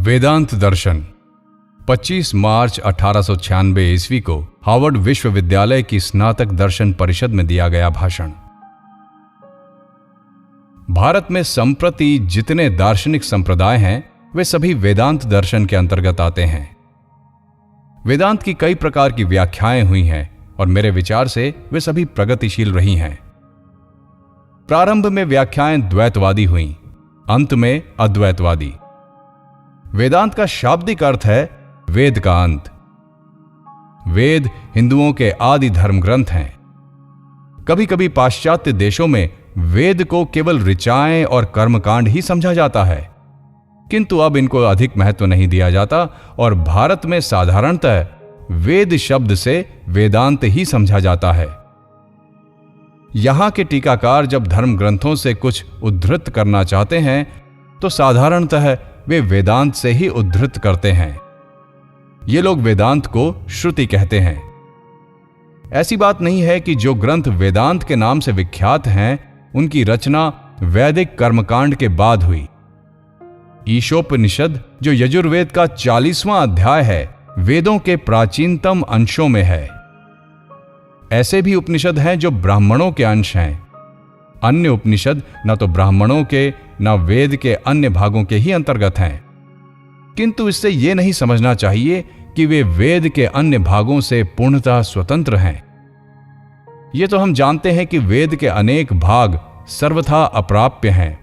वेदांत दर्शन 25 मार्च 1896 ईस्वी को हार्वर्ड विश्वविद्यालय की स्नातक दर्शन परिषद में दिया गया भाषण। भारत में संप्रति जितने दार्शनिक संप्रदाय हैं वे सभी वेदांत दर्शन के अंतर्गत आते हैं। वेदांत की कई प्रकार की व्याख्याएं हुई हैं और मेरे विचार से वे सभी प्रगतिशील रही हैं। प्रारंभ में व्याख्याएं द्वैतवादी हुईं, अंत में अद्वैतवादी। वेदांत का शाब्दिक अर्थ है वेद का अंत। वेद हिंदुओं के आदि धर्म ग्रंथ हैं। कभी कभी पाश्चात्य देशों में वेद को केवल ऋचाएं और कर्मकांड ही समझा जाता है, किंतु अब इनको अधिक महत्व नहीं दिया जाता और भारत में साधारणतः वेद शब्द से वेदांत ही समझा जाता है। यहां के टीकाकार जब धर्म ग्रंथों से कुछ उद्धृत करना चाहते हैं तो साधारणतः वे वेदांत से ही उद्धृत करते हैं। ये लोग वेदांत को श्रुति कहते हैं। ऐसी बात नहीं है कि जो ग्रंथ वेदांत के नाम से विख्यात हैं उनकी रचना वैदिक कर्मकांड के बाद हुई। ईशोपनिषद जो यजुर्वेद का 40वां अध्याय है, वेदों के प्राचीनतम अंशों में है। ऐसे भी उपनिषद हैं जो ब्राह्मणों के अंश हैं। अन्य उपनिषद न तो ब्राह्मणों के न वेद के अन्य भागों के ही अंतर्गत हैं, किंतु इससे यह नहीं समझना चाहिए कि वे वेद के अन्य भागों से पूर्णतः स्वतंत्र हैं। ये तो हम जानते हैं कि वेद के अनेक भाग सर्वथा अप्राप्य हैं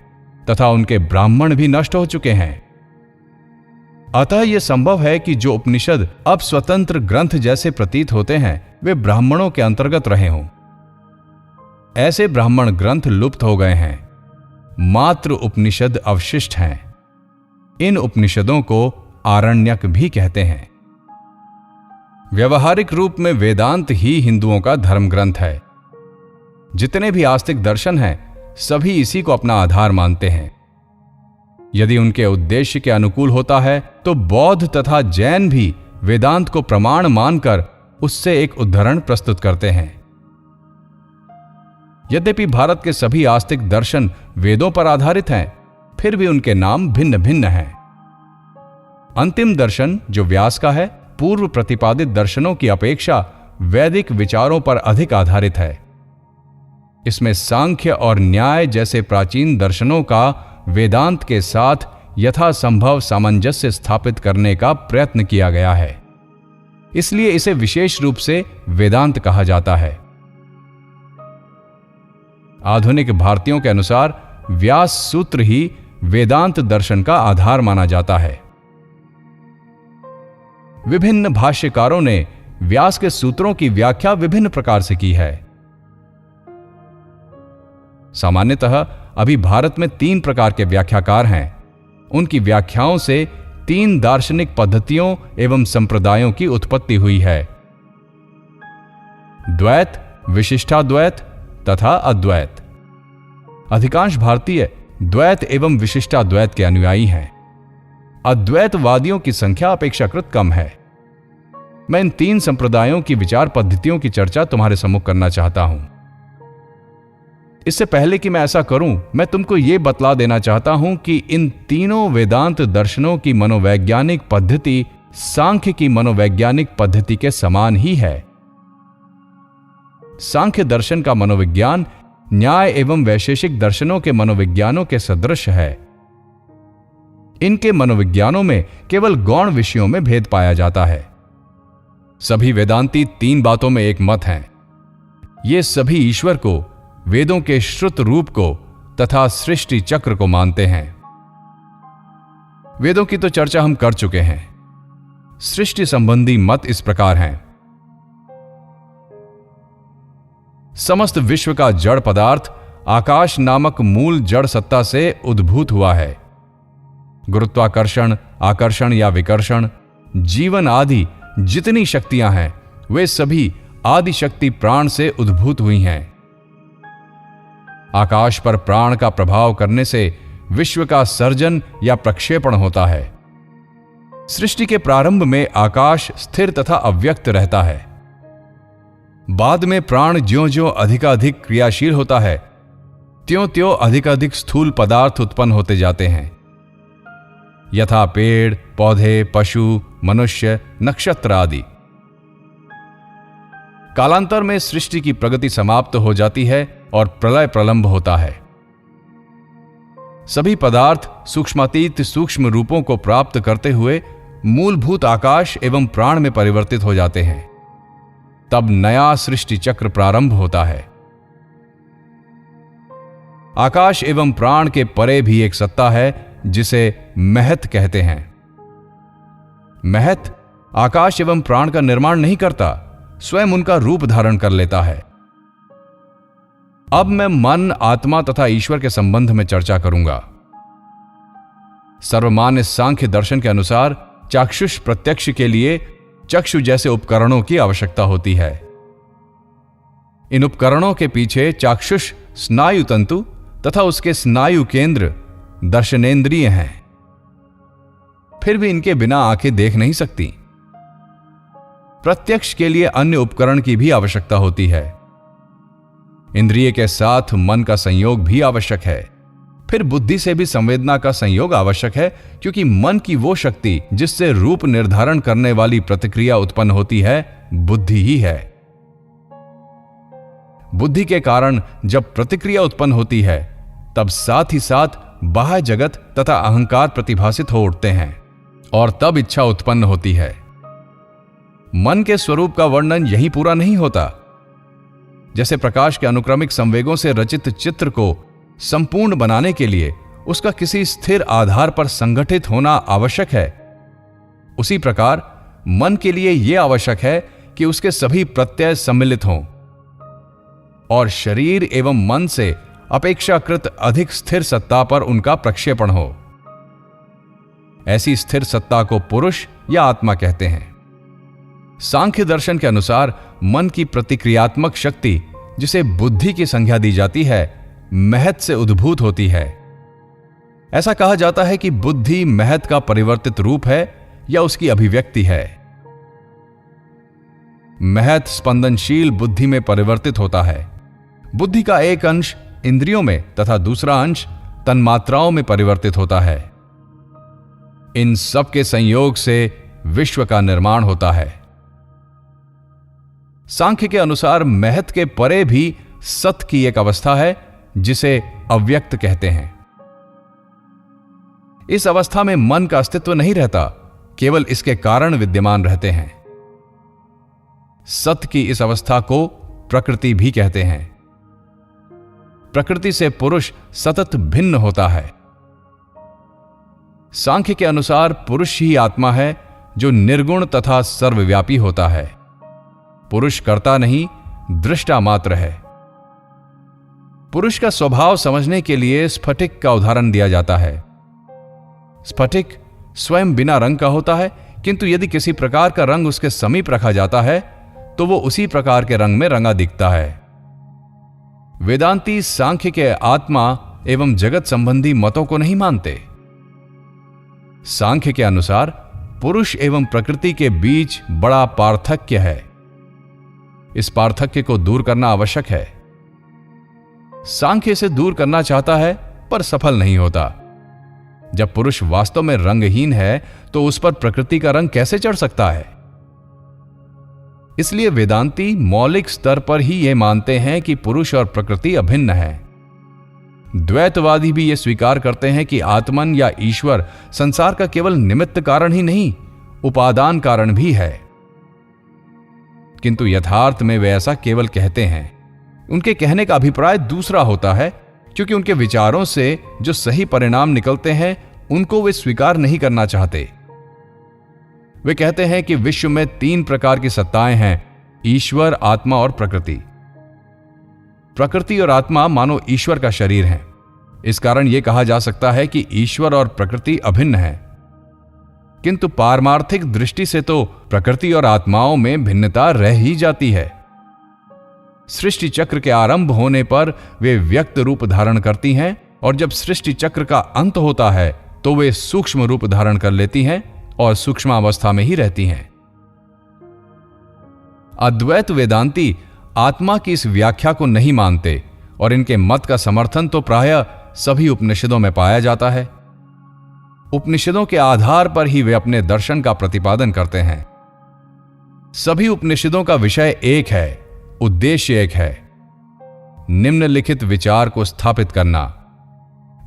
तथा उनके ब्राह्मण भी नष्ट हो चुके हैं। अतः यह संभव है कि जो उपनिषद अब स्वतंत्र ग्रंथ जैसे प्रतीत होते हैं वे ब्राह्मणों के अंतर्गत रहे हों। ऐसे ब्राह्मण ग्रंथ लुप्त हो गए हैं, मात्र उपनिषद अवशिष्ट हैं। इन उपनिषदों को आरण्यक भी कहते हैं। व्यवहारिक रूप में वेदांत ही हिंदुओं का धर्म ग्रंथ है। जितने भी आस्तिक दर्शन हैं सभी इसी को अपना आधार मानते हैं। यदि उनके उद्देश्य के अनुकूल होता है तो बौद्ध तथा जैन भी वेदांत को प्रमाण मानकर उससे एक उद्धरण प्रस्तुत करते हैं। यद्यपि भारत के सभी आस्तिक दर्शन वेदों पर आधारित हैं, फिर भी उनके नाम भिन्न भिन्न हैं। अंतिम दर्शन जो व्यास का है, पूर्व प्रतिपादित दर्शनों की अपेक्षा वैदिक विचारों पर अधिक आधारित है। इसमें सांख्य और न्याय जैसे प्राचीन दर्शनों का वेदांत के साथ यथासंभव सामंजस्य स्थापित करने का प्रयत्न किया गया है। इसलिए इसे विशेष रूप से वेदांत कहा जाता है। आधुनिक भारतीयों के अनुसार व्यास सूत्र ही वेदांत दर्शन का आधार माना जाता है। विभिन्न भाष्यकारों ने व्यास के सूत्रों की व्याख्या विभिन्न प्रकार से की है। सामान्यतः अभी भारत में 3 प्रकार के व्याख्याकार हैं। उनकी व्याख्याओं से 3 दार्शनिक पद्धतियों एवं संप्रदायों की उत्पत्ति हुई है: द्वैत, विशिष्टाद्वैत तथा अद्वैत। अधिकांश भारतीय द्वैत एवं विशिष्टाद्वैत के अनुयायी हैं। अद्वैतवादियों की संख्या अपेक्षाकृत कम है। मैं इन 3 संप्रदायों की विचार पद्धतियों की चर्चा तुम्हारे सम्मुख करना चाहता हूं। इससे पहले कि मैं ऐसा करूं, मैं तुमको यह बतला देना चाहता हूं कि इन तीनों वेदांत दर्शनों की मनोवैज्ञानिक पद्धति सांख्य की मनोवैज्ञानिक पद्धति के समान ही है। सांख्य दर्शन का मनोविज्ञान न्याय एवं वैशेषिक दर्शनों के मनोविज्ञानों के सदृश है। इनके मनोविज्ञानों में केवल गौण विषयों में भेद पाया जाता है। सभी वेदांती 3 बातों में एक मत हैं। ये सभी ईश्वर को, वेदों के श्रुत रूप को तथा सृष्टि चक्र को मानते हैं। वेदों की तो चर्चा हम कर चुके हैं। सृष्टि संबंधी मत इस प्रकार हैं: समस्त विश्व का जड़ पदार्थ आकाश नामक मूल जड़ सत्ता से उद्भूत हुआ है। गुरुत्वाकर्षण, आकर्षण या विकर्षण, जीवन आदि जितनी शक्तियां हैं वे सभी आदि शक्ति प्राण से उद्भूत हुई हैं। आकाश पर प्राण का प्रभाव करने से विश्व का सर्जन या प्रक्षेपण होता है। सृष्टि के प्रारंभ में आकाश स्थिर तथा अव्यक्त रहता है। बाद में प्राण ज्यों-ज्यों अधिकाधिक क्रियाशील होता है, त्यों-त्यों अधिकाधिक स्थूल पदार्थ उत्पन्न होते जाते हैं। यथा पेड़, पौधे, पशु, मनुष्य, नक्षत्र आदि। कालांतर में सृष्टि की प्रगति समाप्त हो जाती है और प्रलय प्रलंब होता है। सभी पदार्थ सूक्ष्मातीत सूक्ष्म रूपों को प्राप्त करते हुए मूलभूत आकाश एवं प्राण में परिवर्तित हो जाते हैं। तब नया सृष्टि चक्र प्रारंभ होता है। आकाश एवं प्राण के परे भी एक सत्ता है जिसे महत कहते हैं। महत आकाश एवं प्राण का निर्माण नहीं करता, स्वयं उनका रूप धारण कर लेता है। अब मैं मन, आत्मा तथा ईश्वर के संबंध में चर्चा करूंगा। सर्वमान्य सांख्य दर्शन के अनुसार चाक्षुष प्रत्यक्ष के लिए चक्षु जैसे उपकरणों की आवश्यकता होती है। इन उपकरणों के पीछे चाक्षुष स्नायु तंतु तथा उसके स्नायु केंद्र दर्शनेंद्रिय हैं। फिर भी इनके बिना आंखें देख नहीं सकती। प्रत्यक्ष के लिए अन्य उपकरण की भी आवश्यकता होती है। इंद्रिय के साथ मन का संयोग भी आवश्यक है। फिर बुद्धि से भी संवेदना का संयोग आवश्यक है, क्योंकि मन की वो शक्ति जिससे रूप निर्धारण करने वाली प्रतिक्रिया उत्पन्न होती है, बुद्धि ही है। बुद्धि के कारण जब प्रतिक्रिया उत्पन्न होती है, तब साथ ही साथ बाह्य जगत तथा अहंकार प्रतिभासित हो उठते हैं और तब इच्छा उत्पन्न होती है। मन के स्वरूप का वर्णन यही पूरा नहीं होता। जैसे प्रकाश के अनुक्रमिक संवेगों से रचित चित्र को संपूर्ण बनाने के लिए उसका किसी स्थिर आधार पर संगठित होना आवश्यक है, उसी प्रकार मन के लिए यह आवश्यक है कि उसके सभी प्रत्यय सम्मिलित हों और शरीर एवं मन से अपेक्षाकृत अधिक स्थिर सत्ता पर उनका प्रक्षेपण हो। ऐसी स्थिर सत्ता को पुरुष या आत्मा कहते हैं। सांख्य दर्शन के अनुसार मन की प्रतिक्रियात्मक शक्ति, जिसे बुद्धि की संज्ञा दी जाती है, महत से उद्भूत होती है। ऐसा कहा जाता है कि बुद्धि महत का परिवर्तित रूप है या उसकी अभिव्यक्ति है। महत स्पंदनशील बुद्धि में परिवर्तित होता है। बुद्धि का एक अंश इंद्रियों में तथा दूसरा अंश तन्मात्राओं में परिवर्तित होता है। इन सब के संयोग से विश्व का निर्माण होता है। सांख्य के अनुसार महत के परे भी सत की एक अवस्था है जिसे अव्यक्त कहते हैं। इस अवस्था में मन का अस्तित्व नहीं रहता, केवल इसके कारण विद्यमान रहते हैं। सत की इस अवस्था को प्रकृति भी कहते हैं। प्रकृति से पुरुष सतत भिन्न होता है। सांख्य के अनुसार पुरुष ही आत्मा है जो निर्गुण तथा सर्वव्यापी होता है। पुरुष कर्ता नहीं, दृष्टा मात्र है। पुरुष का स्वभाव समझने के लिए स्फटिक का उदाहरण दिया जाता है। स्फटिक स्वयं बिना रंग का होता है, किंतु यदि किसी प्रकार का रंग उसके समीप रखा जाता है तो वो उसी प्रकार के रंग में रंगा दिखता है। वेदांती सांख्य के आत्मा एवं जगत संबंधी मतों को नहीं मानते। सांख्य के अनुसार पुरुष एवं प्रकृति के बीच बड़ा पार्थक्य है। इस पार्थक्य को दूर करना आवश्यक है। सांख्य इसे दूर करना चाहता है पर सफल नहीं होता। जब पुरुष वास्तव में रंगहीन है तो उस पर प्रकृति का रंग कैसे चढ़ सकता है? इसलिए वेदांती मौलिक स्तर पर ही यह मानते हैं कि पुरुष और प्रकृति अभिन्न है। द्वैतवादी भी यह स्वीकार करते हैं कि आत्मन या ईश्वर संसार का केवल निमित्त कारण ही नहीं, उपादान कारण भी है। किंतु यथार्थ में वे ऐसा केवल कहते हैं। उनके कहने का अभिप्राय दूसरा होता है, क्योंकि उनके विचारों से जो सही परिणाम निकलते हैं उनको वे स्वीकार नहीं करना चाहते। वे कहते हैं कि विश्व में 3 प्रकार की सत्ताएं हैं, ईश्वर, आत्मा और प्रकृति। प्रकृति और आत्मा मानो ईश्वर का शरीर हैं। इस कारण यह कहा जा सकता है कि ईश्वर और प्रकृति अभिन्न हैं। किंतु पारमार्थिक दृष्टि से तो प्रकृति और आत्माओं में भिन्नता रह ही जाती है। सृष्टि चक्र के आरंभ होने पर वे व्यक्त रूप धारण करती हैं और जब सृष्टि चक्र का अंत होता है तो वे सूक्ष्म रूप धारण कर लेती हैं और सूक्ष्मावस्था में ही रहती हैं। अद्वैत वेदांती आत्मा की इस व्याख्या को नहीं मानते और इनके मत का समर्थन तो प्रायः सभी उपनिषदों में पाया जाता है। उपनिषदों के आधार पर ही वे अपने दर्शन का प्रतिपादन करते हैं। सभी उपनिषदों का विषय एक है, उद्देश्य एक है, निम्नलिखित विचार को स्थापित करना।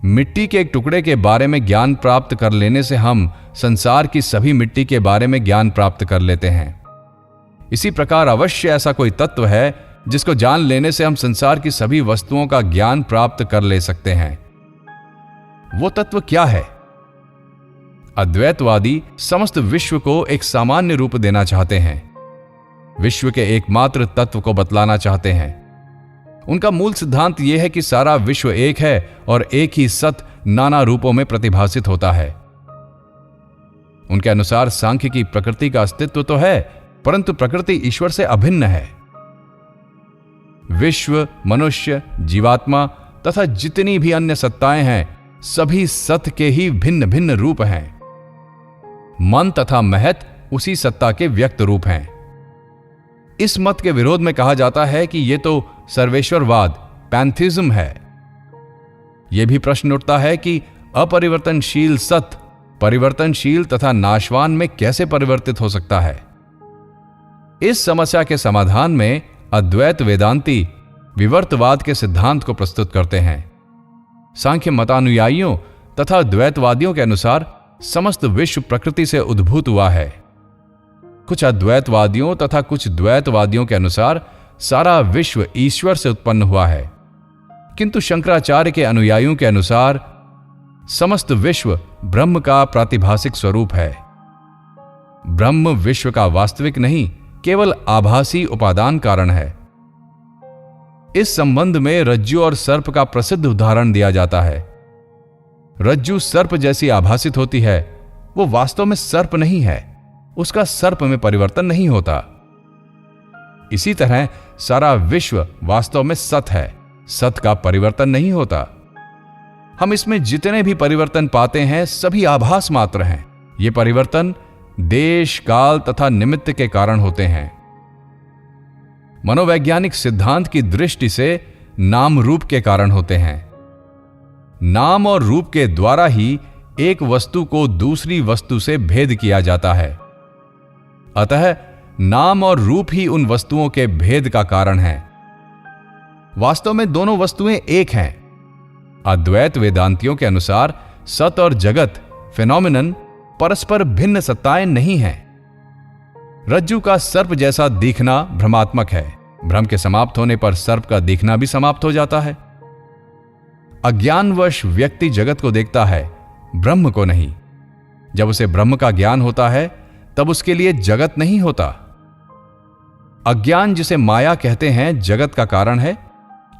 मिट्टी के एक टुकड़े के बारे में ज्ञान प्राप्त कर लेने से हम संसार की सभी मिट्टी के बारे में ज्ञान प्राप्त कर लेते हैं। इसी प्रकार अवश्य ऐसा कोई तत्व है जिसको जान लेने से हम संसार की सभी वस्तुओं का ज्ञान प्राप्त कर ले सकते हैं। वो तत्व क्या है? अद्वैतवादी समस्त विश्व को एक सामान्य रूप देना चाहते हैं, विश्व के एकमात्र तत्व को बतलाना चाहते हैं। उनका मूल सिद्धांत यह है कि सारा विश्व एक है और एक ही सत्य नाना रूपों में प्रतिभासित होता है। उनके अनुसार सांख्य की प्रकृति का अस्तित्व तो है, परंतु प्रकृति ईश्वर से अभिन्न है। विश्व, मनुष्य, जीवात्मा तथा जितनी भी अन्य सत्ताएं हैं, सभी सत्य के ही भिन्न भिन्न रूप हैं। मन तथा महत उसी सत्ता के व्यक्त रूप हैं। इस मत के विरोध में कहा जाता है कि यह तो सर्वेश्वरवाद, पैंथिज्म है। यह भी प्रश्न उठता है कि अपरिवर्तनशील सत्य परिवर्तनशील तथा नाशवान में कैसे परिवर्तित हो सकता है। इस समस्या के समाधान में अद्वैत वेदांती विवर्तवाद के सिद्धांत को प्रस्तुत करते हैं। सांख्य मतानुयायियों तथा द्वैतवादियों के अनुसार समस्त विश्व प्रकृति से उद्भूत हुआ है। कुछ अद्वैतवादियों तथा कुछ द्वैतवादियों के अनुसार सारा विश्व ईश्वर से उत्पन्न हुआ है, किंतु शंकराचार्य के अनुयायियों के अनुसार समस्त विश्व ब्रह्म का प्रातिभासिक स्वरूप है। ब्रह्म विश्व का वास्तविक नहीं, केवल आभासी उपादान कारण है। इस संबंध में रज्जु और सर्प का प्रसिद्ध उदाहरण दिया जाता है। रज्जु सर्प जैसी आभासित होती है, वो वास्तव में सर्प नहीं है, उसका सर्प में परिवर्तन नहीं होता। इसी तरह सारा विश्व वास्तव में सत है, सत का परिवर्तन नहीं होता। हम इसमें जितने भी परिवर्तन पाते हैं सभी आभास मात्र हैं। ये परिवर्तन देश, काल तथा निमित्त के कारण होते हैं। मनोवैज्ञानिक सिद्धांत की दृष्टि से नाम रूप के कारण होते हैं। नाम और रूप के द्वारा ही एक वस्तु को दूसरी वस्तु से भेद किया जाता है। अतः नाम और रूप ही उन वस्तुओं के भेद का कारण है। वास्तव में दोनों वस्तुएं एक हैं। अद्वैत वेदांतियों के अनुसार सत और जगत, फिनोमिनन, परस्पर भिन्न सत्ताएं नहीं हैं। रज्जु का सर्प जैसा दिखना भ्रमात्मक है। भ्रम के समाप्त होने पर सर्प का दिखना भी समाप्त हो जाता है। अज्ञानवश व्यक्ति जगत को देखता है, ब्रह्म को नहीं। जब उसे ब्रह्म का ज्ञान होता है तब उसके लिए जगत नहीं होता। अज्ञान जिसे माया कहते हैं जगत का कारण है,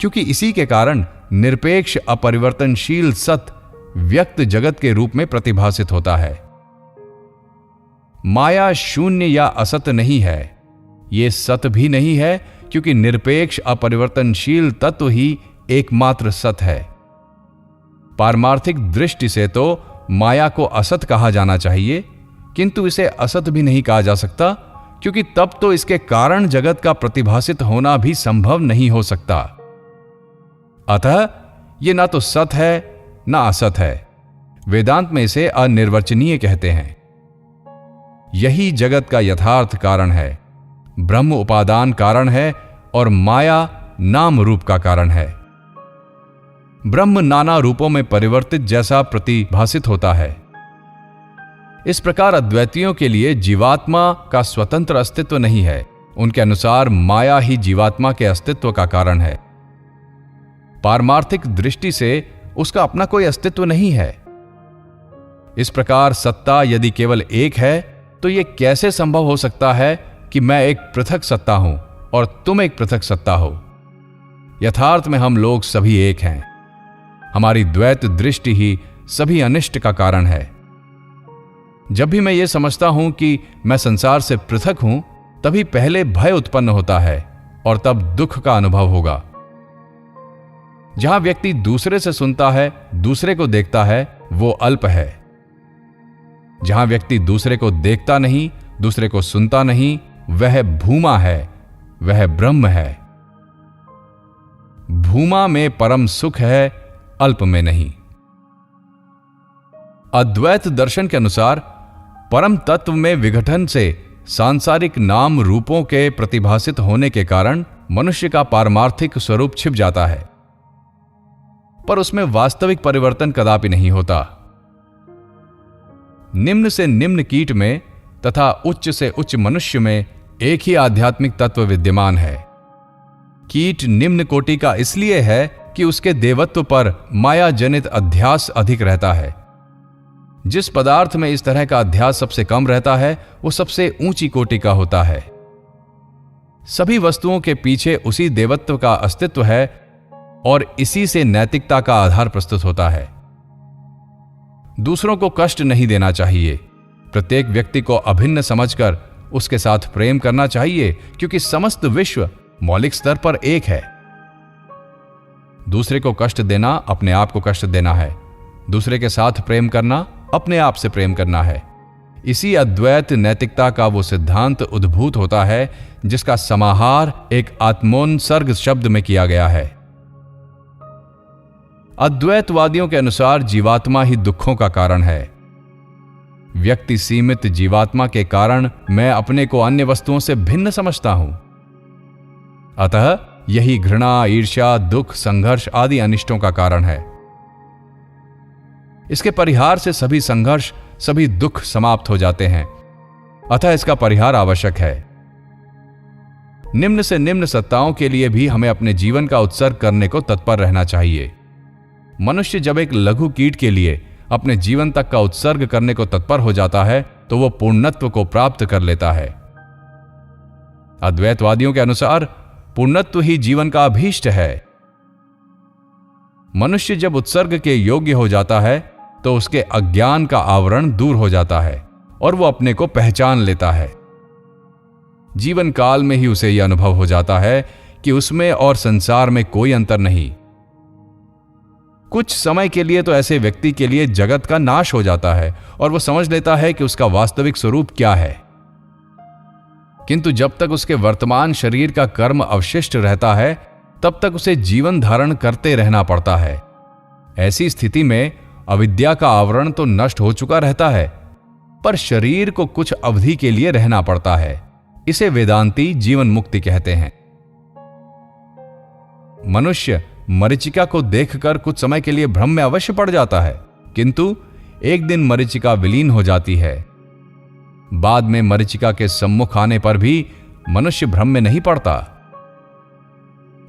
क्योंकि इसी के कारण निरपेक्ष अपरिवर्तनशील सत्य व्यक्त जगत के रूप में प्रतिभासित होता है। माया शून्य या असत नहीं है, यह सत्य भी नहीं है, क्योंकि निरपेक्ष अपरिवर्तनशील तत्व ही एकमात्र सत्य है। पारमार्थिक दृष्टि से तो माया को असत कहा जाना चाहिए, किंतु इसे असत भी नहीं कहा जा सकता, क्योंकि तब तो इसके कारण जगत का प्रतिभासित होना भी संभव नहीं हो सकता। अतः यह ना तो सत है ना असत है। वेदांत में इसे अनिर्वचनीय कहते हैं। यही जगत का यथार्थ कारण है। ब्रह्म उपादान कारण है और माया नाम रूप का कारण है। ब्रह्म नाना रूपों में परिवर्तित जैसा प्रतिभासित होता है। इस प्रकार अद्वैतियों के लिए जीवात्मा का स्वतंत्र अस्तित्व नहीं है। उनके अनुसार माया ही जीवात्मा के अस्तित्व का कारण है। पारमार्थिक दृष्टि से उसका अपना कोई अस्तित्व नहीं है। इस प्रकार सत्ता यदि केवल एक है तो यह कैसे संभव हो सकता है कि मैं एक पृथक सत्ता हूं और तुम एक पृथक सत्ता हो। यथार्थ में हम लोग सभी एक हैं। हमारी द्वैत दृष्टि ही सभी अनिष्ट का कारण है। जब भी मैं यह समझता हूं कि मैं संसार से पृथक हूं, तभी पहले भय उत्पन्न होता है और तब दुख का अनुभव होगा। जहां व्यक्ति दूसरे से सुनता है, दूसरे को देखता है, वो अल्प है। जहां व्यक्ति दूसरे को देखता नहीं, दूसरे को सुनता नहीं, वह भूमा है, वह ब्रह्म है। भूमा में परम सुख है, अल्प में नहीं। अद्वैत दर्शन के अनुसार परम तत्व में विघटन से सांसारिक नाम रूपों के प्रतिभासित होने के कारण मनुष्य का पारमार्थिक स्वरूप छिप जाता है, पर उसमें वास्तविक परिवर्तन कदापि नहीं होता। निम्न से निम्न कीट में तथा उच्च से उच्च मनुष्य में एक ही आध्यात्मिक तत्व विद्यमान है। कीट निम्न कोटि का इसलिए है कि उसके देवत्व पर माया जनित अध्यास अधिक रहता है। जिस पदार्थ में इस तरह का अध्यास सबसे कम रहता है वो सबसे ऊंची कोटि का होता है। सभी वस्तुओं के पीछे उसी देवत्व का अस्तित्व है और इसी से नैतिकता का आधार प्रस्तुत होता है। दूसरों को कष्ट नहीं देना चाहिए। प्रत्येक व्यक्ति को अभिन्न समझकर उसके साथ प्रेम करना चाहिए, क्योंकि समस्त विश्व मौलिक स्तर पर एक है। दूसरे को कष्ट देना अपने आप को कष्ट देना है। दूसरे के साथ प्रेम करना अपने आप से प्रेम करना है। इसी अद्वैत नैतिकता का वो सिद्धांत उद्भूत होता है जिसका समाहार एक आत्मोन्सर्ग शब्द में किया गया है। अद्वैतवादियों के अनुसार जीवात्मा ही दुखों का कारण है। व्यक्ति सीमित जीवात्मा के कारण मैं अपने को अन्य वस्तुओं से भिन्न समझता हूं। अतः यही घृणा, ईर्ष्या, दुख, संघर्ष आदि अनिष्टों का कारण है। इसके परिहार से सभी संघर्ष, सभी दुख समाप्त हो जाते हैं। अतः इसका परिहार आवश्यक है। निम्न से निम्न सत्ताओं के लिए भी हमें अपने जीवन का उत्सर्ग करने को तत्पर रहना चाहिए। मनुष्य जब एक लघु कीट के लिए अपने जीवन तक का उत्सर्ग करने को तत्पर हो जाता है तो वो पूर्णत्व को प्राप्त कर लेता है। अद्वैतवादियों के अनुसार पूर्णत्व ही जीवन का अभीष्ट है। मनुष्य जब उत्सर्ग के योग्य हो जाता है तो उसके अज्ञान का आवरण दूर हो जाता है और वो अपने को पहचान लेता है। जीवन काल में ही उसे यह अनुभव हो जाता है कि उसमें और संसार में कोई अंतर नहीं। कुछ समय के लिए तो ऐसे व्यक्ति के लिए जगत का नाश हो जाता है और वो समझ लेता है कि उसका वास्तविक स्वरूप क्या है, किंतु जब तक उसके वर्तमान शरीर का कर्म अवशिष्ट रहता है तब तक उसे जीवन धारण करते रहना पड़ता है। ऐसी स्थिति में अविद्या का आवरण तो नष्ट हो चुका रहता है, पर शरीर को कुछ अवधि के लिए रहना पड़ता है। इसे वेदांती जीवन मुक्ति कहते हैं। मनुष्य मरीचिका को देखकर कुछ समय के लिए भ्रम में अवश्य पड़ जाता है, किंतु एक दिन मरीचिका विलीन हो जाती है। बाद में मरीचिका के सम्मुख आने पर भी मनुष्य भ्रम में नहीं पड़ता।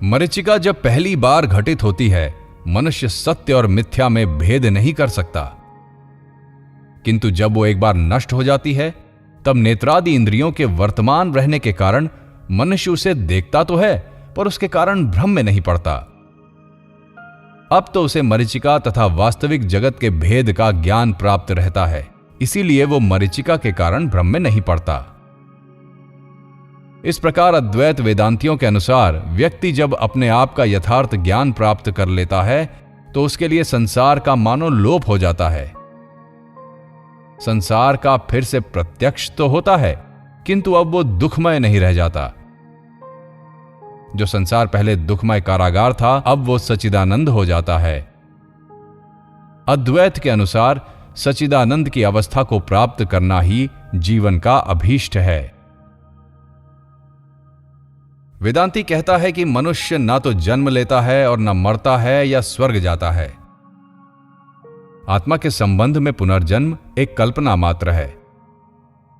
मरीचिका जब पहली बार घटित होती है, मनुष्य सत्य और मिथ्या में भेद नहीं कर सकता, किंतु जब वो एक बार नष्ट हो जाती है तब नेत्रादि इंद्रियों के वर्तमान रहने के कारण मनुष्य उसे देखता तो है पर उसके कारण भ्रम में नहीं पड़ता। अब तो उसे मरीचिका तथा वास्तविक जगत के भेद का ज्ञान प्राप्त रहता है, इसीलिए वो मरीचिका के कारण भ्रम में नहीं पड़ता। इस प्रकार अद्वैत वेदांतियों के अनुसार व्यक्ति जब अपने आप का यथार्थ ज्ञान प्राप्त कर लेता है तो उसके लिए संसार का मानो लोप हो जाता है। संसार का फिर से प्रत्यक्ष तो होता है, किंतु अब वो दुखमय नहीं रह जाता। जो संसार पहले दुखमय कारागार था, अब वो सच्चिदानंद हो जाता है। अद्वैत के अनुसार सच्चिदानंद की अवस्था को प्राप्त करना ही जीवन का अभीष्ट है। वेदांती कहता है कि मनुष्य ना तो जन्म लेता है और न मरता है या स्वर्ग जाता है। आत्मा के संबंध में पुनर्जन्म एक कल्पना मात्र है।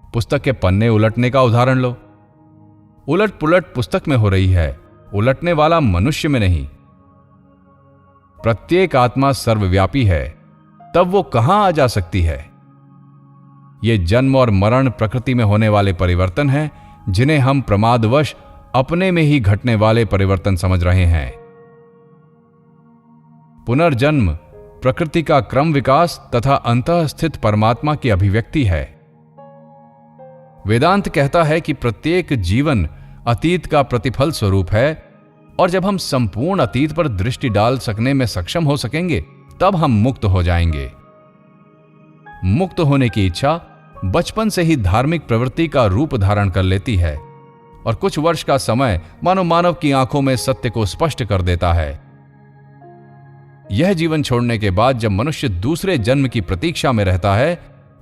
पुस्तक के पन्ने उलटने का उदाहरण लो। उलट पुलट पुस्तक में हो रही है, उलटने वाला मनुष्य में नहीं। प्रत्येक आत्मा सर्वव्यापी है, तब वो कहां आ जा सकती है? ये जन्म और मरण प्रकृति में होने वाले परिवर्तन हैं, जिन्हें हम प्रमादवश अपने में ही घटने वाले परिवर्तन समझ रहे हैं। पुनर्जन्म प्रकृति का क्रम विकास तथा अंतःस्थित परमात्मा की अभिव्यक्ति है। वेदांत कहता है कि प्रत्येक जीवन अतीत का प्रतिफल स्वरूप है और जब हम संपूर्ण अतीत पर दृष्टि डाल सकने में सक्षम हो सकेंगे तब हम मुक्त हो जाएंगे। मुक्त होने की इच्छा बचपन से ही धार्मिक प्रवृत्ति का रूप धारण कर लेती है और कुछ वर्ष का समय मानो मानव की आंखों में सत्य को स्पष्ट कर देता है। यह जीवन छोड़ने के बाद जब मनुष्य दूसरे जन्म की प्रतीक्षा में रहता है,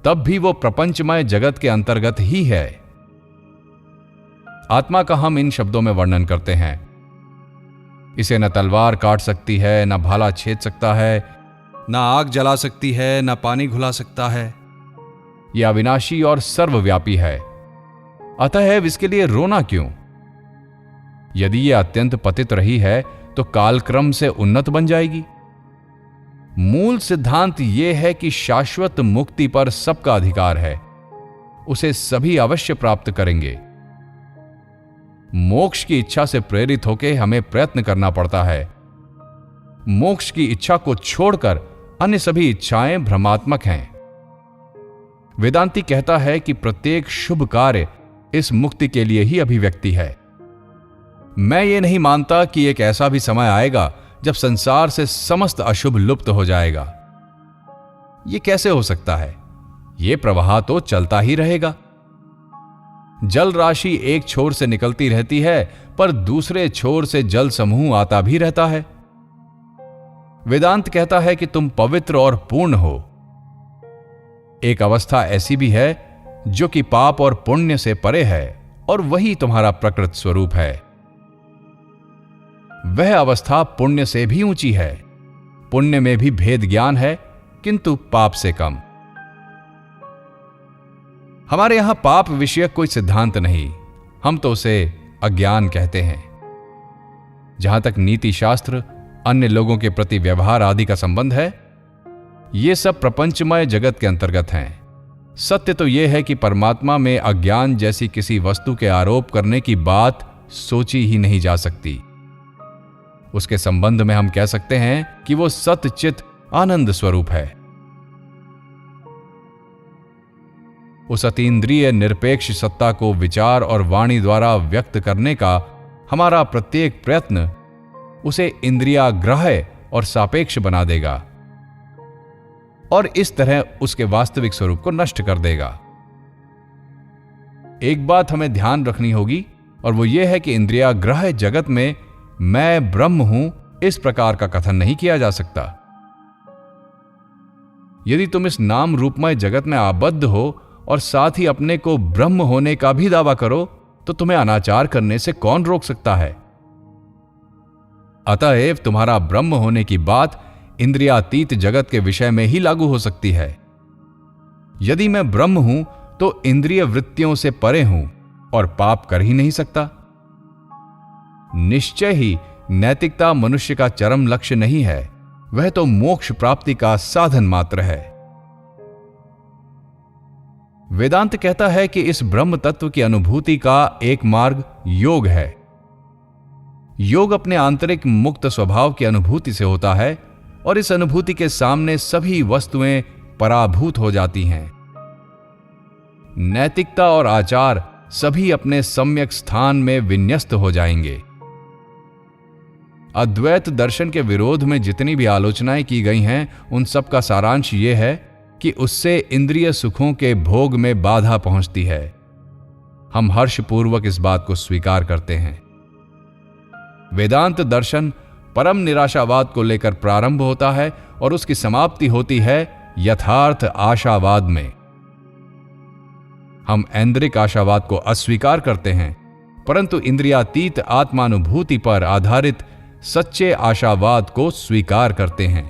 तब भी वो प्रपंचमय जगत के अंतर्गत ही है। आत्मा का हम इन शब्दों में वर्णन करते हैं। इसे न तलवार काट सकती है, न भाला छेद सकता है, न आग जला सकती है, न पानी घुला सकता है। यह अविनाशी और सर्वव्यापी है। अतः इसके लिए रोना क्यों? यदि यह अत्यंत पतित रही है तो कालक्रम से उन्नत बन जाएगी। मूल सिद्धांत यह है कि शाश्वत मुक्ति पर सबका अधिकार है, उसे सभी अवश्य प्राप्त करेंगे। मोक्ष की इच्छा से प्रेरित होकर हमें प्रयत्न करना पड़ता है। मोक्ष की इच्छा को छोड़कर अन्य सभी इच्छाएं भ्रमात्मक हैं। वेदांती कहता है कि प्रत्येक शुभ कार्य इस मुक्ति के लिए ही अभिव्यक्ति है। मैं ये नहीं मानता कि एक ऐसा भी समय आएगा जब संसार से समस्त अशुभ लुप्त हो जाएगा। यह कैसे हो सकता है? यह प्रवाह तो चलता ही रहेगा। जल राशि एक छोर से निकलती रहती है, पर दूसरे छोर से जल समूह आता भी रहता है। वेदांत कहता है कि तुम पवित्र और पूर्ण हो। एक अवस्था ऐसी भी है जो कि पाप और पुण्य से परे है, और वही तुम्हारा प्रकृत स्वरूप है। वह अवस्था पुण्य से भी ऊंची है। पुण्य में भी भेद ज्ञान है, किंतु पाप से कम। हमारे यहां पाप विषयक कोई सिद्धांत नहीं, हम तो उसे अज्ञान कहते हैं। जहां तक नीति शास्त्र, अन्य लोगों के प्रति व्यवहार आदि का संबंध है, ये सब प्रपंचमय जगत के अंतर्गत हैं। सत्य तो यह है कि परमात्मा में अज्ञान जैसी किसी वस्तु के आरोप करने की बात सोची ही नहीं जा सकती। उसके संबंध में हम कह सकते हैं कि वो सतचित आनंद स्वरूप है। उस अतीन्द्रिय निरपेक्ष सत्ता को विचार और वाणी द्वारा व्यक्त करने का हमारा प्रत्येक प्रयत्न उसे इंद्रियाग्राह्य और सापेक्ष बना देगा, और इस तरह उसके वास्तविक स्वरूप को नष्ट कर देगा। एक बात हमें ध्यान रखनी होगी, और वो ये है कि इंद्रियाग्राह्य जगत में मैं ब्रह्म हूं, इस प्रकार का कथन नहीं किया जा सकता। यदि तुम इस नाम रूपमय जगत में आबद्ध हो और साथ ही अपने को ब्रह्म होने का भी दावा करो, तो तुम्हें अनाचार करने से कौन रोक सकता है? अतएव तुम्हारा ब्रह्म होने की बात इंद्रियातीत जगत के विषय में ही लागू हो सकती है। यदि मैं ब्रह्म हूं तो इंद्रिय वृत्तियों से परे हूं और पाप कर ही नहीं सकता। निश्चय ही नैतिकता मनुष्य का चरम लक्ष्य नहीं है, वह तो मोक्ष प्राप्ति का साधन मात्र है। वेदांत कहता है कि इस ब्रह्म तत्व की अनुभूति का एक मार्ग योग है। योग अपने आंतरिक मुक्त स्वभाव की अनुभूति से होता है, और इस अनुभूति के सामने सभी वस्तुएं पराभूत हो जाती हैं। नैतिकता और आचार सभी अपने सम्यक स्थान में विन्यस्त हो जाएंगे। अद्वैत दर्शन के विरोध में जितनी भी आलोचनाएं की गई हैं, उन सब का सारांश यह है कि उससे इंद्रिय सुखों के भोग में बाधा पहुंचती है। हम हर्षपूर्वक इस बात को स्वीकार करते हैं। वेदांत दर्शन परम निराशावाद को लेकर प्रारंभ होता है और उसकी समाप्ति होती है यथार्थ आशावाद में। हम ऐन्द्रिक आशावाद को अस्वीकार करते हैं, परंतु इंद्रियातीत आत्मानुभूति पर आधारित सच्चे आशावाद को स्वीकार करते हैं।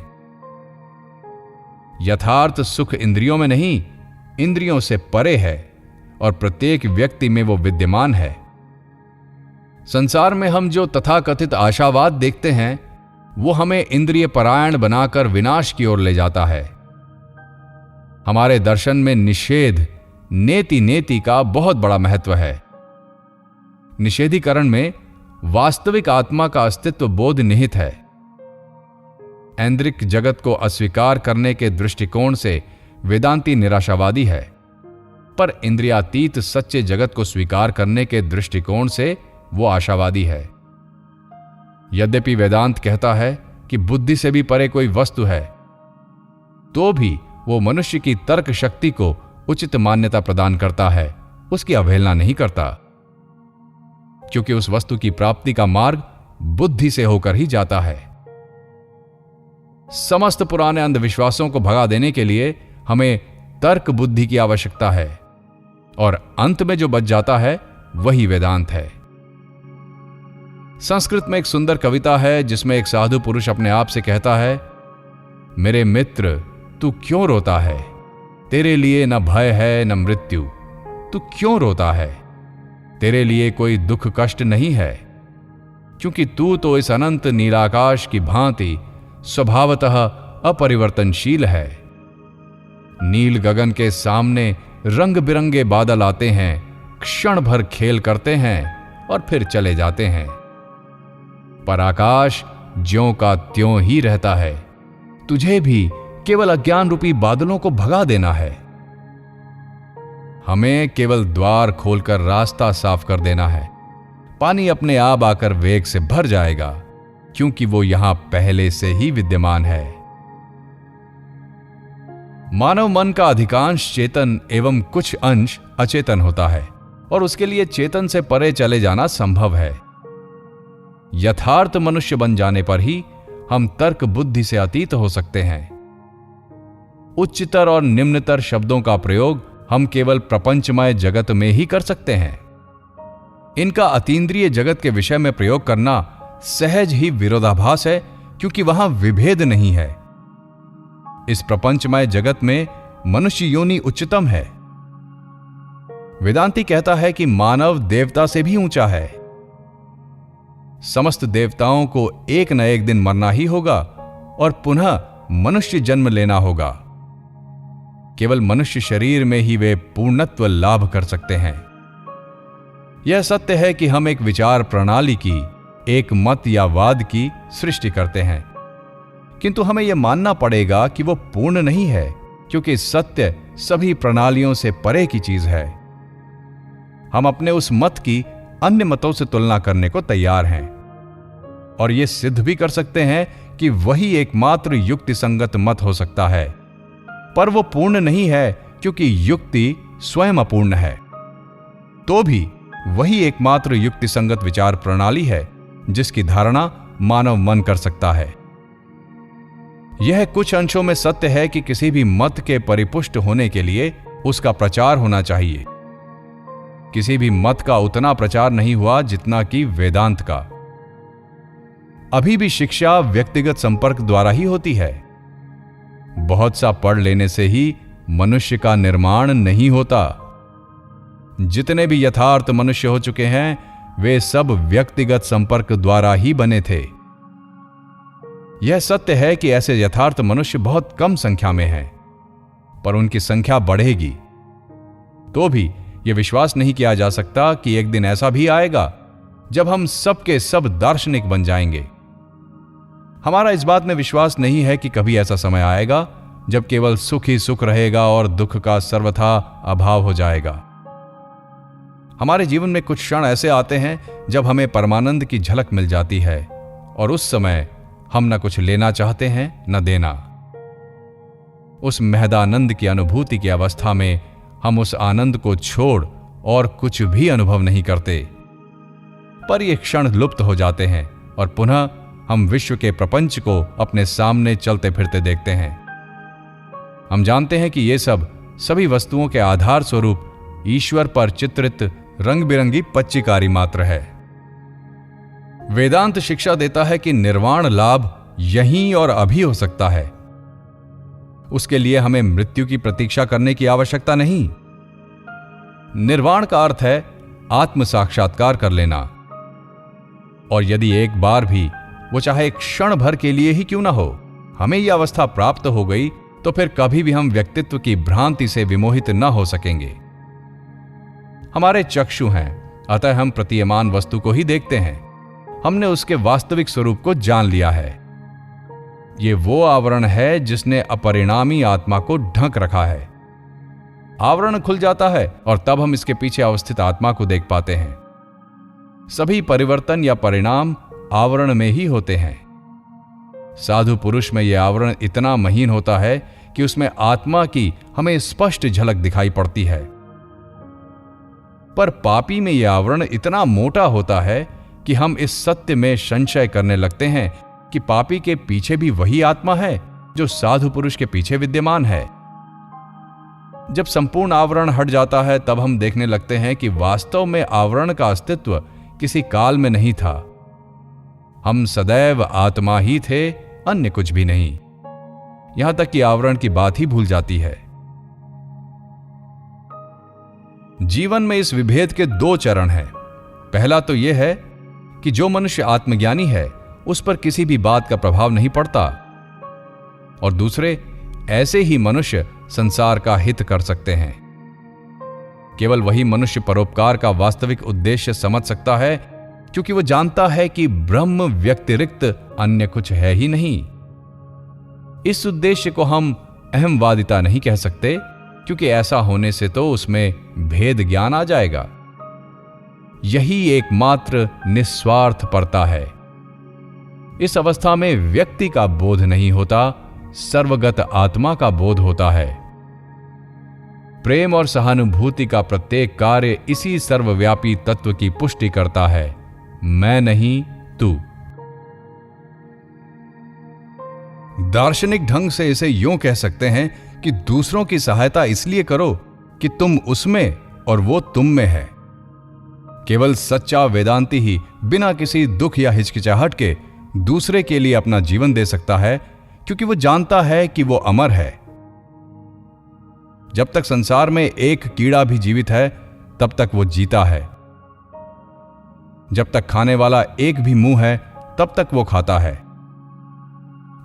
यथार्थ सुख इंद्रियों में नहीं, इंद्रियों से परे है, और प्रत्येक व्यक्ति में वो विद्यमान है। संसार में हम जो तथाकथित आशावाद देखते हैं, वो हमें इंद्रिय परायण बनाकर विनाश की ओर ले जाता है। हमारे दर्शन में निषेध, नेति नेति का बहुत बड़ा महत्व है। निषेधीकरण में वास्तविक आत्मा का अस्तित्व बोध निहित है। ऐन्द्रिक जगत को अस्वीकार करने के दृष्टिकोण से वेदांती निराशावादी है, पर इंद्रियातीत सच्चे जगत को स्वीकार करने के दृष्टिकोण से वो आशावादी है। यद्यपि वेदांत कहता है कि बुद्धि से भी परे कोई वस्तु है, तो भी वो मनुष्य की तर्क शक्ति को उचित मान्यता प्रदान करता है, उसकी अवहेलना नहीं करता, क्योंकि उस वस्तु की प्राप्ति का मार्ग बुद्धि से होकर ही जाता है। समस्त पुराने अंधविश्वासों को भगा देने के लिए हमें तर्क बुद्धि की आवश्यकता है, और अंत में जो बच जाता है वही वेदांत है। संस्कृत में एक सुंदर कविता है जिसमें एक साधु पुरुष अपने आप से कहता है, मेरे मित्र तू क्यों रोता है, तेरे लिए न भय है न मृत्यु, तू क्यों रोता है, तेरे लिए कोई दुख कष्ट नहीं है, क्योंकि तू तो इस अनंत नीलाकाश की भांति स्वभावतः अपरिवर्तनशील है। नील गगन के सामने रंग बिरंगे बादल आते हैं, क्षण भर खेल करते हैं और फिर चले जाते हैं, पर आकाश ज्यों का त्यों ही रहता है। तुझे भी केवल अज्ञान रूपी बादलों को भगा देना है। हमें केवल द्वार खोलकर रास्ता साफ कर देना है। पानी अपने आप आकर वेग से भर जाएगा, क्योंकि वो यहां पहले से ही विद्यमान है। मानव मन का अधिकांश चेतन एवं कुछ अंश अचेतन होता है, और उसके लिए चेतन से परे चले जाना संभव है। यथार्थ मनुष्य बन जाने पर ही हम तर्क बुद्धि से अतीत हो सकते हैं। उच्चतर और निम्नतर शब्दों का प्रयोग हम केवल प्रपंचमय जगत में ही कर सकते हैं। इनका अतीन्द्रिय जगत के विषय में प्रयोग करना सहज ही विरोधाभास है, क्योंकि वहां विभेद नहीं है। इस प्रपंचमय जगत में मनुष्य योनि उच्चतम है। वेदांती कहता है कि मानव देवता से भी ऊंचा है। समस्त देवताओं को एक न एक दिन मरना ही होगा और पुनः मनुष्य जन्म लेना होगा। केवल मनुष्य शरीर में ही वे पूर्णत्व लाभ कर सकते हैं। यह सत्य है कि हम एक विचार प्रणाली की, एक मत या वाद की सृष्टि करते हैं, किंतु हमें यह मानना पड़ेगा कि वो पूर्ण नहीं है, क्योंकि सत्य सभी प्रणालियों से परे की चीज है। हम अपने उस मत की अन्य मतों से तुलना करने को तैयार हैं, और यह सिद्ध भी कर सकते हैं कि वही एकमात्र युक्ति संगत मत हो सकता है, पर वो पूर्ण नहीं है, क्योंकि युक्ति स्वयं अपूर्ण है। तो भी वही एकमात्र युक्ति संगत विचार प्रणाली है जिसकी धारणा मानव मन कर सकता है। यह कुछ अंशों में सत्य है कि किसी भी मत के परिपुष्ट होने के लिए उसका प्रचार होना चाहिए। किसी भी मत का उतना प्रचार नहीं हुआ जितना कि वेदांत का। अभी भी शिक्षा व्यक्तिगत संपर्क द्वारा ही होती है। बहुत सा पढ़ लेने से ही मनुष्य का निर्माण नहीं होता। जितने भी यथार्थ मनुष्य हो चुके हैं, वे सब व्यक्तिगत संपर्क द्वारा ही बने थे। यह सत्य है कि ऐसे यथार्थ मनुष्य बहुत कम संख्या में हैं, पर उनकी संख्या बढ़ेगी। तो भी यह विश्वास नहीं किया जा सकता कि एक दिन ऐसा भी आएगा जब हम सबके सब दार्शनिक बन जाएंगे। हमारा इस बात में विश्वास नहीं है कि कभी ऐसा समय आएगा जब केवल सुख ही सुख रहेगा और दुख का सर्वथा अभाव हो जाएगा। हमारे जीवन में कुछ क्षण ऐसे आते हैं जब हमें परमानंद की झलक मिल जाती है, और उस समय हम न कुछ लेना चाहते हैं न देना। उस महदानंद की अनुभूति की अवस्था में हम उस आनंद को छोड़ और कुछ भी अनुभव नहीं करते, पर ये क्षण लुप्त हो जाते हैं और पुनः हम विश्व के प्रपंच को अपने सामने चलते फिरते देखते हैं। हम जानते हैं कि ये सब सभी वस्तुओं के आधार स्वरूप ईश्वर पर चित्रित रंग बिरंगी पच्चीकारी मात्र है। वेदांत शिक्षा देता है कि निर्वाण लाभ यहीं और अभी हो सकता है। उसके लिए हमें मृत्यु की प्रतीक्षा करने की आवश्यकता नहीं। निर्वाण का अर्थ है आत्म साक्षात्कार कर लेना, और यदि एक बार भी, वो चाहे क्षण भर के लिए ही क्यों ना हो, हमें यह अवस्था प्राप्त हो गई, तो फिर कभी भी हम व्यक्तित्व की भ्रांति से विमोहित न हो सकेंगे। हमारे चक्षु हैं, अतः हम प्रतीयमान वस्तु को ही देखते हैं। हमने उसके वास्तविक स्वरूप को जान लिया है। ये वो आवरण है जिसने अपरिणामी आत्मा को ढक रखा है। आवरण खुल जाता है और तब हम इसके पीछे अवस्थित आत्मा को देख पाते हैं। सभी परिवर्तन या परिणाम आवरण में ही होते हैं। साधु पुरुष में यह आवरण इतना महीन होता है कि उसमें आत्मा की हमें स्पष्ट झलक दिखाई पड़ती है, पर पापी में यह आवरण इतना मोटा होता है कि हम इस सत्य में संशय करने लगते हैं कि पापी के पीछे भी वही आत्मा है जो साधु पुरुष के पीछे विद्यमान है। जब संपूर्ण आवरण हट जाता है तब हम देखने लगते हैं कि वास्तव में आवरण का अस्तित्व किसी काल में नहीं था। हम सदैव आत्मा ही थे, अन्य कुछ भी नहीं। यहां तक कि आवरण की बात ही भूल जाती है। जीवन में इस विभेद के दो चरण हैं। पहला तो यह है कि जो मनुष्य आत्मज्ञानी है उस पर किसी भी बात का प्रभाव नहीं पड़ता, और दूसरे ऐसे ही मनुष्य संसार का हित कर सकते हैं। केवल वही मनुष्य परोपकार का वास्तविक उद्देश्य समझ सकता है, क्योंकि वह जानता है कि ब्रह्म व्यतिरिक्त अन्य कुछ है ही नहीं। इस उद्देश्य को हम अहमवादिता नहीं कह सकते, क्योंकि ऐसा होने से तो उसमें भेद ज्ञान आ जाएगा। यही एकमात्र निस्वार्थ परता है। इस अवस्था में व्यक्ति का बोध नहीं होता, सर्वगत आत्मा का बोध होता है। प्रेम और सहानुभूति का प्रत्येक कार्य इसी सर्वव्यापी तत्व की पुष्टि करता है, मैं नहीं तू। दार्शनिक ढंग से इसे यूं कह सकते हैं कि दूसरों की सहायता इसलिए करो कि तुम उसमें और वो तुम में है। केवल सच्चा वेदांती ही बिना किसी दुख या हिचकिचाहट के दूसरे के लिए अपना जीवन दे सकता है, क्योंकि वो जानता है कि वो अमर है। जब तक संसार में एक कीड़ा भी जीवित है तब तक वो जीता है। जब तक खाने वाला एक भी मुंह है तब तक वो खाता है।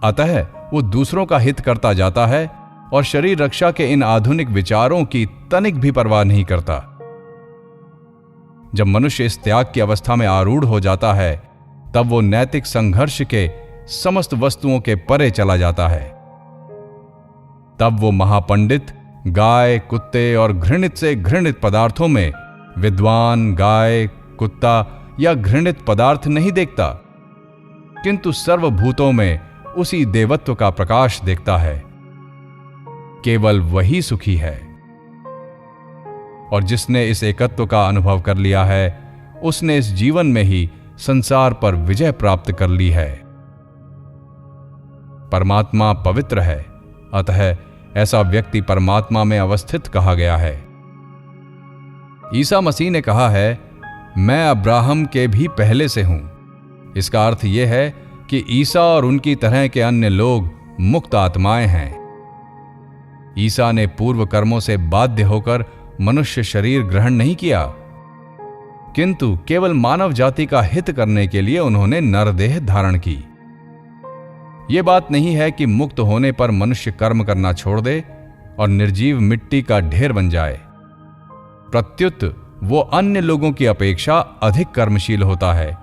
अतः वो दूसरों का हित करता जाता है और शरीर रक्षा के इन आधुनिक विचारों की तनिक भी परवाह नहीं करता। जब मनुष्य इस त्याग की अवस्था में आरूढ़ हो जाता है तब वो नैतिक संघर्ष के समस्त वस्तुओं के परे चला जाता है। तब वो महापंडित गाय, कुत्ते और घृणित से घृणित पदार्थों में विद्वान, गाय, कुत्ता या घृणित पदार्थ नहीं देखता, किंतु सर्वभूतों में उसी देवत्व का प्रकाश देखता है। केवल वही सुखी है, और जिसने इस एकत्व का अनुभव कर लिया है उसने इस जीवन में ही संसार पर विजय प्राप्त कर ली है। परमात्मा पवित्र है, अतः ऐसा व्यक्ति परमात्मा में अवस्थित कहा गया है। ईसा मसीह ने कहा है, मैं अब्राहम के भी पहले से हूं। इसका अर्थ यह है कि ईसा और उनकी तरह के अन्य लोग मुक्त आत्माएं हैं। ईसा ने पूर्व कर्मों से बाध्य होकर मनुष्य शरीर ग्रहण नहीं किया, किंतु केवल मानव जाति का हित करने के लिए उन्होंने नरदेह धारण की। यह बात नहीं है कि मुक्त होने पर मनुष्य कर्म करना छोड़ दे और निर्जीव मिट्टी का ढेर बन जाए। प्रत्युत वो अन्य लोगों की अपेक्षा अधिक कर्मशील होता है,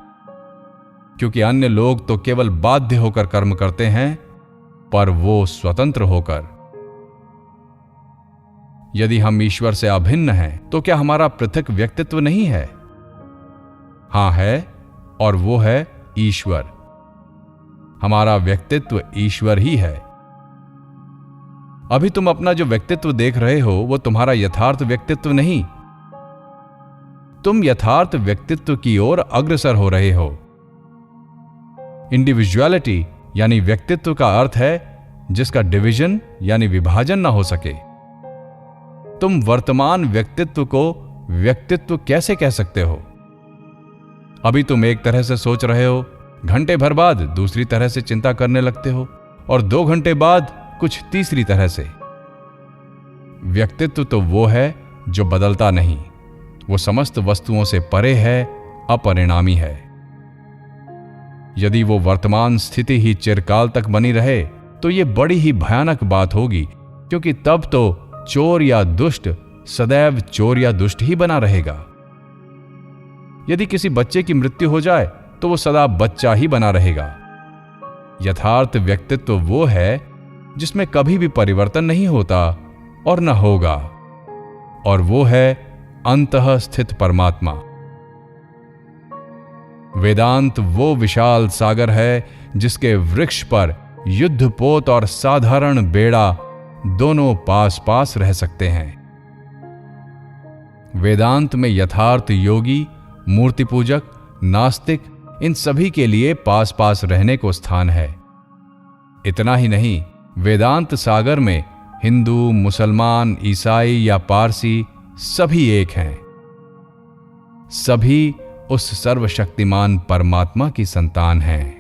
क्योंकि अन्य लोग तो केवल बाध्य होकर कर्म करते हैं, पर वो स्वतंत्र होकर। यदि हम ईश्वर से अभिन्न हैं, तो क्या हमारा पृथक व्यक्तित्व नहीं है? हां है, और वो है ईश्वर। हमारा व्यक्तित्व ईश्वर ही है। अभी तुम अपना जो व्यक्तित्व देख रहे हो वो तुम्हारा यथार्थ व्यक्तित्व नहीं। तुम यथार्थ व्यक्तित्व की ओर अग्रसर हो रहे हो। इंडिविजुअलिटी यानी व्यक्तित्व का अर्थ है जिसका डिवीजन यानी विभाजन ना हो सके। तुम वर्तमान व्यक्तित्व को व्यक्तित्व कैसे कह सकते हो? अभी तुम एक तरह से सोच रहे हो, घंटे भर बाद दूसरी तरह से चिंता करने लगते हो, और 2 घंटे बाद कुछ तीसरी तरह से। व्यक्तित्व तो वो है जो बदलता नहीं, वो समस्त वस्तुओं से परे है, अपरिणामी है। यदि वो वर्तमान स्थिति ही चिरकाल तक बनी रहे तो ये बड़ी ही भयानक बात होगी, क्योंकि तब तो चोर या दुष्ट सदैव चोर या दुष्ट ही बना रहेगा। यदि किसी बच्चे की मृत्यु हो जाए तो वो सदा बच्चा ही बना रहेगा। यथार्थ व्यक्तित्व वो है जिसमें कभी भी परिवर्तन नहीं होता और न होगा, और वो है अंतः स्थित परमात्मा। वेदांत वो विशाल सागर है जिसके वृक्ष पर युद्धपोत और साधारण बेड़ा दोनों पास पास रह सकते हैं। वेदांत में यथार्थ योगी, मूर्ति पूजक, नास्तिक इन सभी के लिए पास पास रहने को स्थान है। इतना ही नहीं, वेदांत सागर में हिंदू, मुसलमान, ईसाई या पारसी सभी एक हैं। सभी उस सर्वशक्तिमान परमात्मा की संतान हैं।